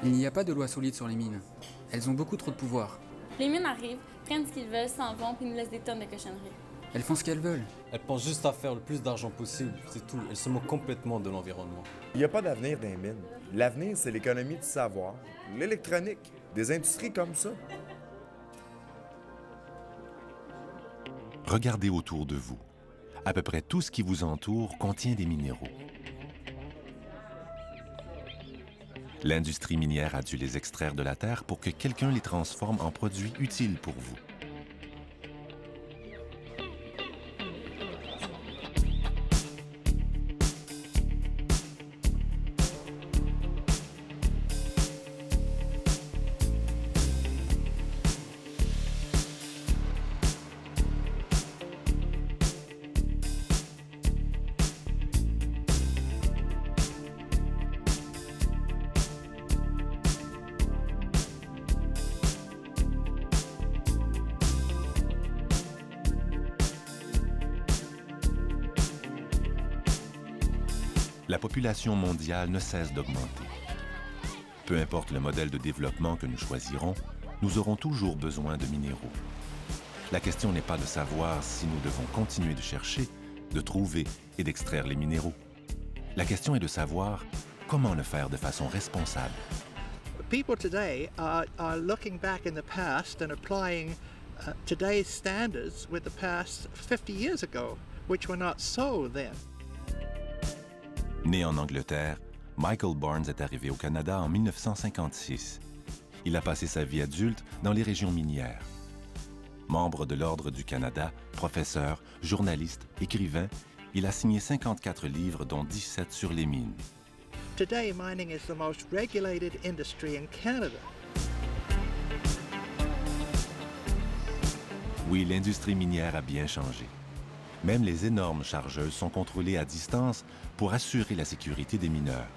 Il n'y a pas de loi solide sur les mines. Elles ont beaucoup trop de pouvoir. Les mines arrivent, prennent ce qu'ils veulent, s'en vont, puis nous laissent des tonnes de cochonneries. Elles font ce qu'elles veulent. Elles pensent juste à faire le plus d'argent possible, c'est tout. Elles se moquent complètement de l'environnement. Il n'y a pas d'avenir dans les mines. L'avenir, c'est l'économie du savoir, l'électronique, des industries comme ça. Regardez autour de vous. À peu près tout ce qui vous entoure contient des minéraux. L'industrie minière a dû les extraire de la terre pour que quelqu'un les transforme en produits utiles pour vous. La population mondiale ne cesse d'augmenter. Peu importe le modèle de développement que nous choisirons, nous aurons toujours besoin de minéraux. La question n'est pas de savoir si nous devons continuer de chercher, de trouver et d'extraire les minéraux. La question est de savoir comment le faire de façon responsable. People today are looking back in the past and applying today's standards with the past 50 years ago, which were not so then. Né en Angleterre, Michael Barnes est arrivé au Canada en 1956. Il a passé sa vie adulte dans les régions minières. Membre de l'Ordre du Canada, professeur, journaliste, écrivain, il a signé 54 livres, dont 17 sur les mines. Today, mining is the most regulated industry in Canada. Oui, l'industrie minière a bien changé. Même les énormes chargeuses sont contrôlées à distance pour assurer la sécurité des mineurs.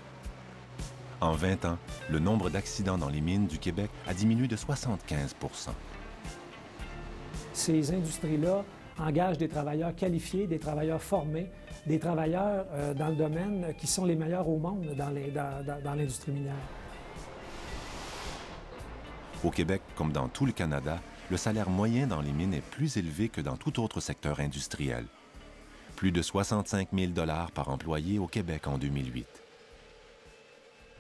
En 20 ans, le nombre d'accidents dans les mines du Québec a diminué de 75 %. Ces industries-là engagent des travailleurs qualifiés, des travailleurs formés, des travailleurs dans le domaine qui sont les meilleurs au monde dans l'industrie minière. Au Québec, comme dans tout le Canada, le salaire moyen dans les mines est plus élevé que dans tout autre secteur industriel. Plus de 65 000 $ par employé au Québec en 2008.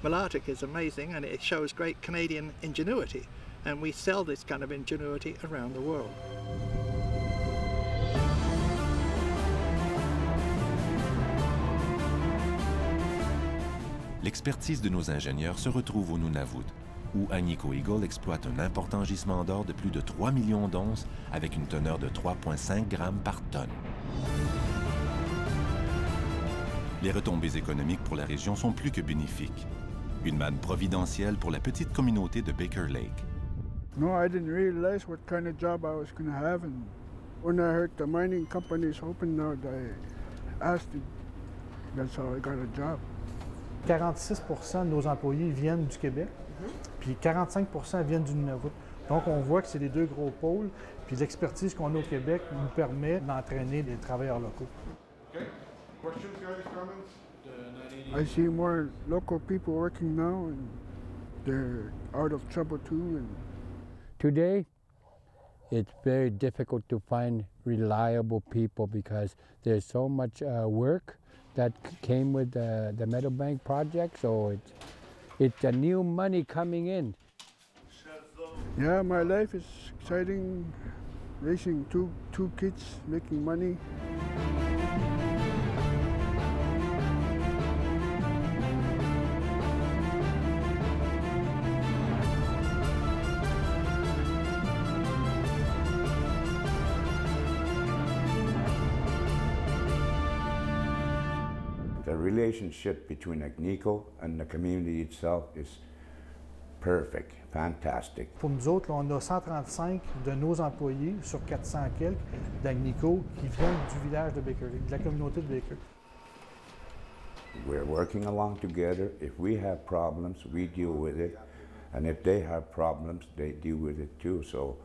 Malartic is amazing and it shows great Canadian ingenuity, and we sell this kind of ingenuity around the world. L'expertise de nos ingénieurs se retrouve au Nunavut, où Agnico Eagle exploite un important gisement d'or de plus de 3 millions d'onces avec une teneur de 3,5 grammes par tonne. Les retombées économiques pour la région sont plus que bénéfiques. Une manne providentielle pour la petite communauté de Baker Lake. No, I didn't realize what kind of job I was going to have, and when I heard the mining companies open now, I asked it. That's how I got a job. 46 % de nos employés viennent du Québec, puis 45 % viennent du Nunavut. Donc, on voit que c'est les deux gros pôles, puis l'expertise qu'on a au Québec nous permet d'entraîner des travailleurs locaux. Okay. Questions, guys, comments? I see more local people working now, and they're out of trouble too. And today, it's very difficult to find reliable people because there's so much work that came with the Meadowbank project, so it's a new money coming in. Yeah, my life is exciting, raising two kids, making money. The relationship between Agnico and the community itself is perfect, fantastic. Pour nous autres, là, on a 135 de nos employés sur 400 quelques d'Agnico qui viennent du village de Baker, de la communauté de Baker. We're working along together. If we have problems, we deal with it. And if they have problems, they deal with it too. So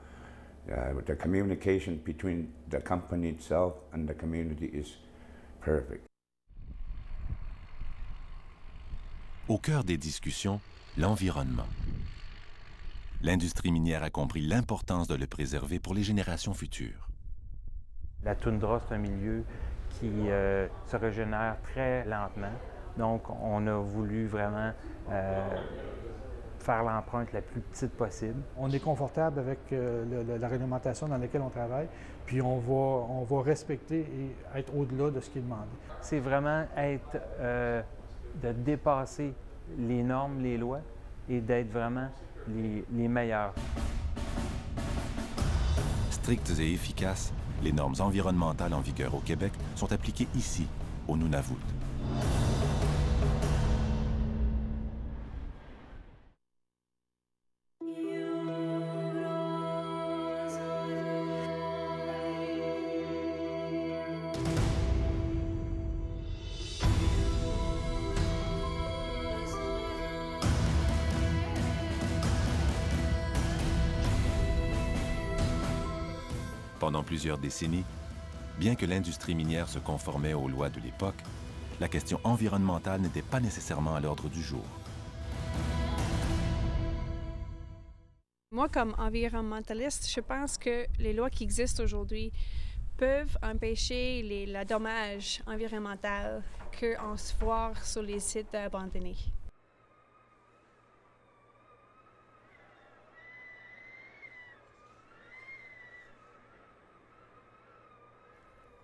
the communication between the company itself and the community is perfect. Au cœur des discussions, l'environnement. L'industrie minière a compris l'importance de le préserver pour les générations futures. La toundra, c'est un milieu qui se régénère très lentement. Donc, on a voulu vraiment faire l'empreinte la plus petite possible. On est confortable avec la réglementation dans laquelle on travaille, puis on va respecter et être au-delà de ce qui est demandé. C'est vraiment être, de dépasser les normes, les lois, et d'être vraiment les meilleurs. Strictes et efficaces, les normes environnementales en vigueur au Québec sont appliquées ici, au Nunavut. Pendant plusieurs décennies, bien que l'industrie minière se conformait aux lois de l'époque, la question environnementale n'était pas nécessairement à l'ordre du jour. Moi, comme environnementaliste, je pense que les lois qui existent aujourd'hui peuvent empêcher le dommage environnemental qu'on se voit sur les sites abandonnés.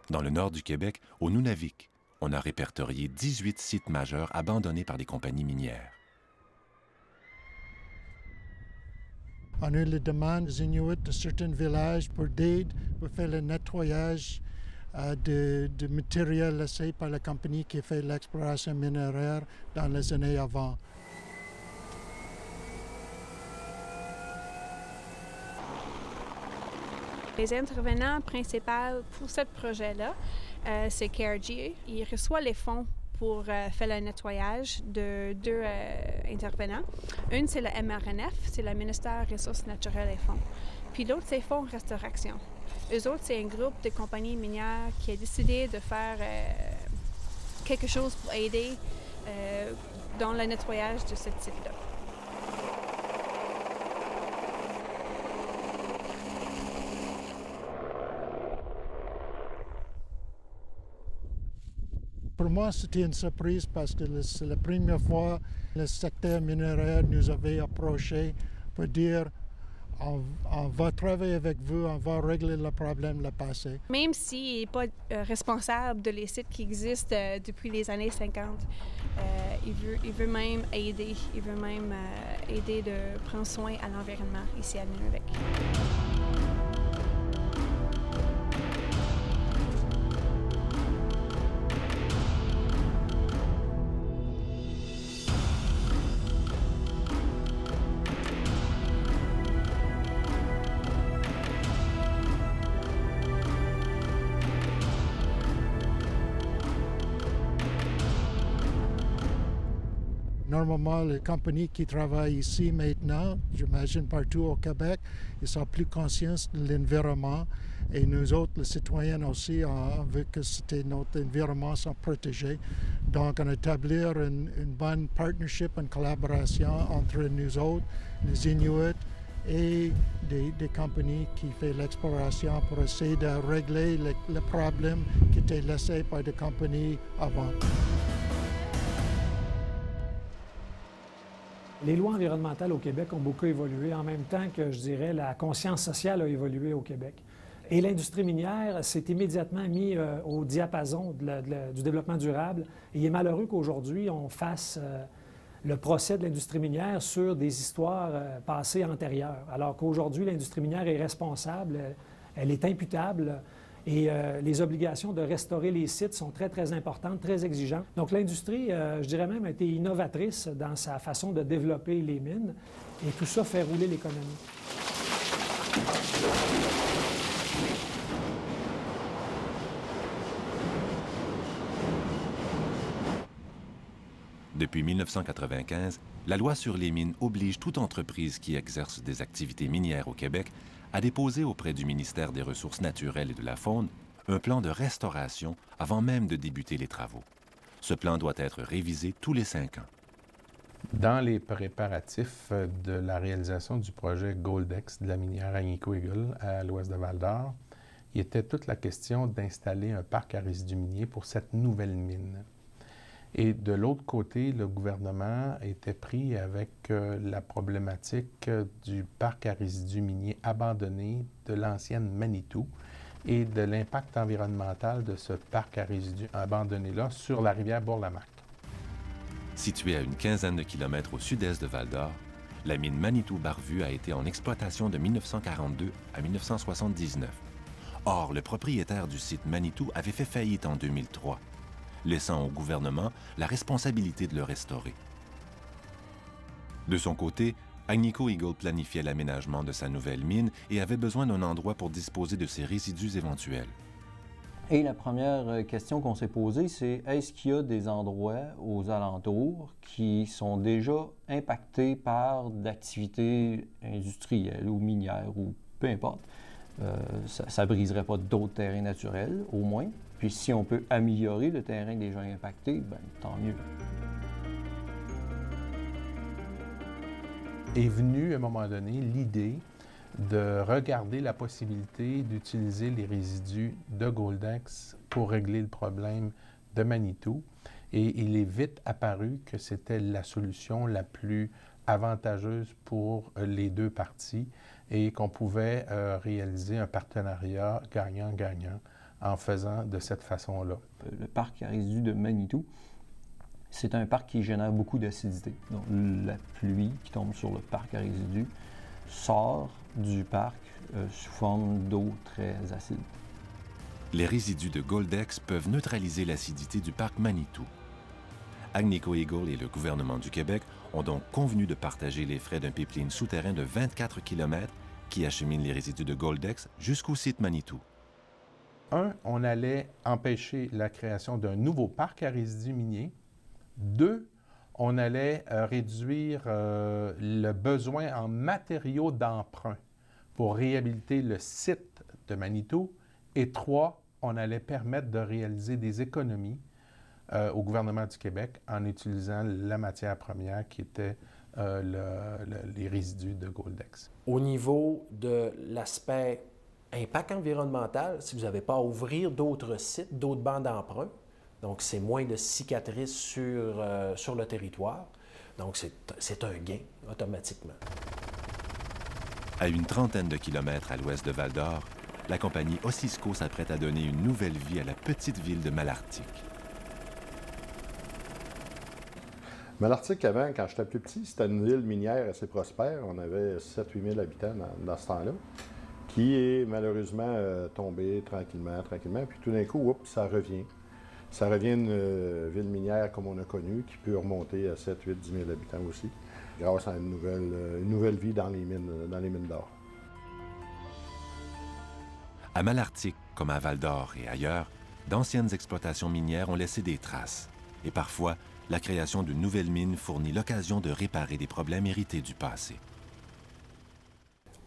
Dans le nord du Québec, au Nunavik, on a répertorié 18 sites majeurs abandonnés par des compagnies minières. On a eu les demandes des Inuits de certains villages pour d'aide pour faire le nettoyage de matériel laissé par la compagnie qui fait l'exploration minéraire dans les années avant. Les intervenants principaux pour ce projet-là, c'est KRG. Il reçoit les fonds pour faire le nettoyage de deux intervenants. Une, c'est le MRNF, c'est le ministère des Ressources naturelles et Fonds. Puis l'autre, c'est Fonds Restauration. Eux autres, c'est un groupe de compagnies minières qui a décidé de faire quelque chose pour aider dans le nettoyage de ce site-là. Pour moi, c'était une surprise parce que c'est la première fois que le secteur minéraire nous avait approché pour dire on va travailler avec vous, on va régler le problème le passé. Même s'il n'est pas responsable de les sites qui existent depuis les années 50, il veut même aider. Il veut même aider de prendre soin à l'environnement ici à Nunavik. Normalement, les compagnies qui travaillent ici maintenant, j'imagine partout au Québec, ils sont plus conscients de l'environnement. Et nous autres, les citoyens aussi, on veut que notre environnement soit protégé. Donc, on établir une bonne partnership, une collaboration entre nous autres, les Inuits et des compagnies qui font l'exploration pour essayer de régler les problèmes qui étaient laissés par des compagnies avant. Les lois environnementales au Québec ont beaucoup évolué en même temps que, je dirais, la conscience sociale a évolué au Québec. Et l'industrie minière s'est immédiatement mise au diapason du développement durable. Et il est malheureux qu'aujourd'hui, on fasse le procès de l'industrie minière sur des histoires passées antérieures, alors qu'aujourd'hui, l'industrie minière est responsable, elle est imputable. Et les obligations de restaurer les sites sont très, très importantes, très exigeantes. Donc l'industrie, je dirais même, a été innovatrice dans sa façon de développer les mines. Et tout ça fait rouler l'économie. Depuis 1995, la loi sur les mines oblige toute entreprise qui exerce des activités minières au Québec à déposer auprès du ministère des Ressources naturelles et de la Faune un plan de restauration avant même de débuter les travaux. Ce plan doit être révisé tous les 5 ans. Dans les préparatifs de la réalisation du projet Goldex de la minière Agnico Eagle à l'ouest de Val-d'Or, il était toute la question d'installer un parc à résidus miniers pour cette nouvelle mine. Et de l'autre côté, le gouvernement était pris avec la problématique du parc à résidus miniers abandonné de l'ancienne Manitou et de l'impact environnemental de ce parc à résidus abandonné-là sur la rivière Bourlamaque. Située à une quinzaine de kilomètres au sud-est de Val-d'Or, la mine Manitou-Barvue a été en exploitation de 1942 à 1979. Or, le propriétaire du site Manitou avait fait faillite en 2003, laissant au gouvernement la responsabilité de le restaurer. De son côté, Agnico Eagle planifiait l'aménagement de sa nouvelle mine et avait besoin d'un endroit pour disposer de ses résidus éventuels. Et la première question qu'on s'est posée, c'est est-ce qu'il y a des endroits aux alentours qui sont déjà impactés par d'activités industrielles ou minières ou peu importe. Ça ne briserait pas d'autres terrains naturels, au moins. Puis si on peut améliorer le terrain déjà impacté, ben, tant mieux. Est venue à un moment donné l'idée de regarder la possibilité d'utiliser les résidus de Goldex pour régler le problème de Manitou. Et il est vite apparu que c'était la solution la plus avantageuse pour les deux parties et qu'on pouvait réaliser un partenariat gagnant-gagnant en faisant de cette façon-là. Le parc à résidus de Manitou, c'est un parc qui génère beaucoup d'acidité. Donc, la pluie qui tombe sur le parc à résidus sort du parc sous forme d'eau très acide. Les résidus de Goldex peuvent neutraliser l'acidité du parc Manitou. Agnico Eagle et le gouvernement du Québec ont donc convenu de partager les frais d'un pipeline souterrain de 24 km qui achemine les résidus de Goldex jusqu'au site Manitou. On allait empêcher la création d'un nouveau parc à résidus miniers. 2, on allait réduire le besoin en matériaux d'emprunt pour réhabiliter le site de Manitou. Et 3, on allait permettre de réaliser des économies au gouvernement du Québec en utilisant la matière première qui était les résidus de Goldex. Au niveau de l'aspect impact environnemental, si vous n'avez pas à ouvrir d'autres sites, d'autres bancs d'emprunt, donc c'est moins de cicatrices sur le territoire, donc c'est un gain automatiquement. À une trentaine de kilomètres à l'ouest de Val-d'Or, la compagnie Osisko s'apprête à donner une nouvelle vie à la petite ville de Malartic. Malartic, avant, quand j'étais plus petit, c'était une ville minière assez prospère. On avait 7-8 000 habitants dans ce temps-là, qui est malheureusement tombé tranquillement, puis tout d'un coup, oups, ça revient. Ça revient une ville minière comme on a connu, qui peut remonter à 7, 8, 10 000 habitants aussi, grâce à une nouvelle vie dans les mines d'or. À Malartic, comme à Val-d'Or et ailleurs, d'anciennes exploitations minières ont laissé des traces. Et parfois, la création d'une nouvelle mine fournit l'occasion de réparer des problèmes hérités du passé.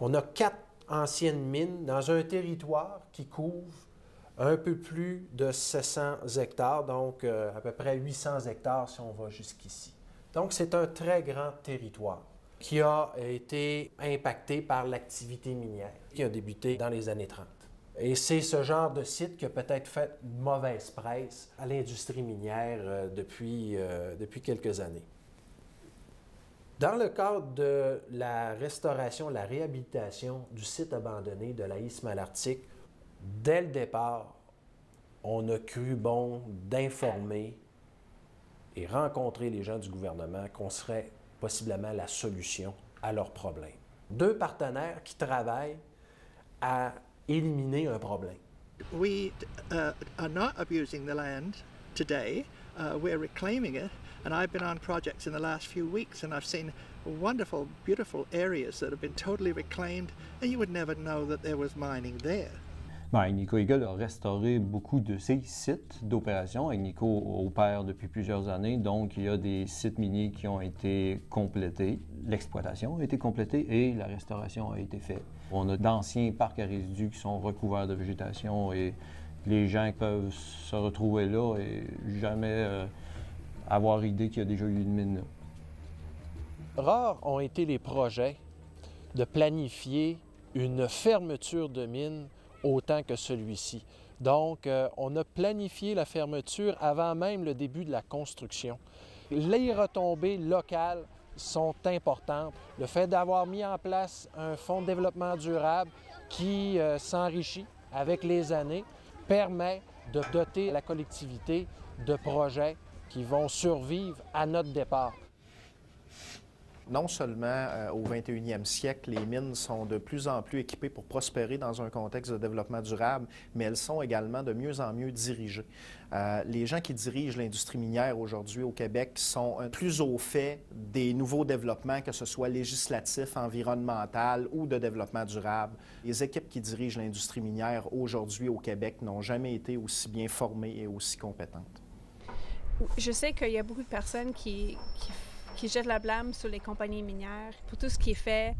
On a 4 anciennes mines dans un territoire qui couvre un peu plus de 700 hectares, donc à peu près 800 hectares si on va jusqu'ici. Donc c'est un très grand territoire qui a été impacté par l'activité minière qui a débuté dans les années 30. Et c'est ce genre de site qui a peut-être fait une mauvaise presse à l'industrie minière depuis quelques années. Dans le cadre de la restauration, la réhabilitation du site abandonné de l'Aïs-Malartic, dès le départ, on a cru bon d'informer et rencontrer les gens du gouvernement qu'on serait possiblement la solution à leurs problèmes. 2 partenaires qui travaillent à éliminer un problème. We are not abusing the land today. We're reclaiming it. And I've been on projects in the last few weeks and I've seen wonderful, beautiful areas that have been totally reclaimed and you would never know that there was mining there. Agnico Eagle a restauré beaucoup de ses sites d'opération. Agnico opère depuis plusieurs années, donc il y a des sites miniers qui ont été complétés. L'exploitation a été complétée et la restauration a été faite. On a d'anciens parcs à résidus qui sont recouverts de végétation et les gens peuvent se retrouver là et jamais avoir idée qu'il y a déjà eu une mine là. Rares ont été les projets de planifier une fermeture de mine autant que celui-ci. Donc, on a planifié la fermeture avant même le début de la construction. Les retombées locales sont importantes. Le fait d'avoir mis en place un fonds de développement durable qui s'enrichit avec les années permet de doter la collectivité de projets qui vont survivre à notre départ. Non seulement au 21e siècle, les mines sont de plus en plus équipées pour prospérer dans un contexte de développement durable, mais elles sont également de mieux en mieux dirigées. Les gens qui dirigent l'industrie minière aujourd'hui au Québec sont plus au fait des nouveaux développements, que ce soit législatif, environnemental ou de développement durable. Les équipes qui dirigent l'industrie minière aujourd'hui au Québec n'ont jamais été aussi bien formées et aussi compétentes. Je sais qu'il y a beaucoup de personnes qui jettent la blâme sur les compagnies minières pour tout ce qui est fait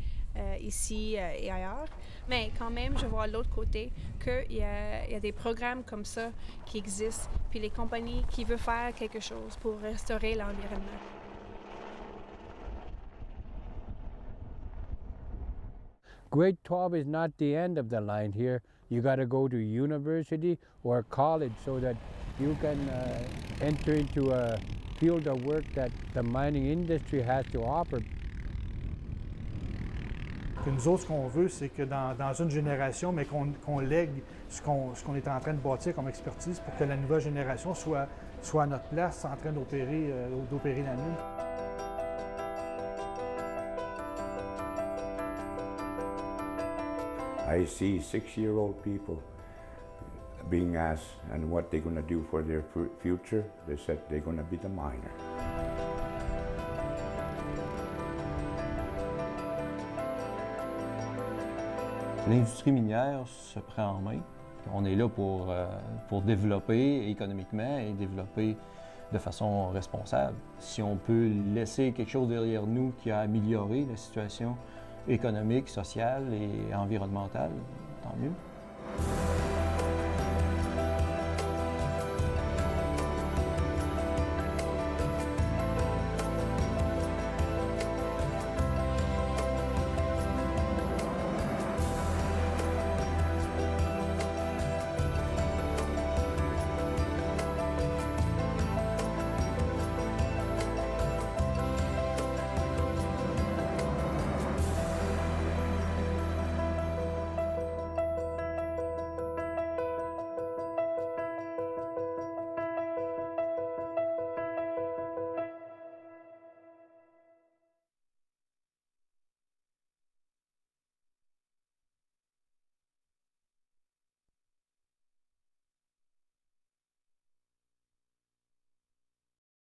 ici et ailleurs. Mais quand même, je vois de l'autre côté qu'il y a des programmes comme ça qui existent, puis les compagnies qui veulent faire quelque chose pour restaurer l'environnement. Grade 12 is not the end of the line here. You got to go to university or college so that you can enter into a field of work that the mining industry has to offer. Que nous autres, ce qu'on veut, c'est que dans une génération, mais qu'on lègue ce qu'on est en train de bâtir comme expertise pour que la nouvelle génération soit à notre place en train d'opérer la mine. I see 6-year-old people being asked and what they're going to do for their future. They said they're going to be the miner. L'industrie minière se prend en main. On est là pour développer économiquement et développer de façon responsable. Si on peut laisser quelque chose derrière nous qui a amélioré la situation économique, sociale et environnementale, tant mieux.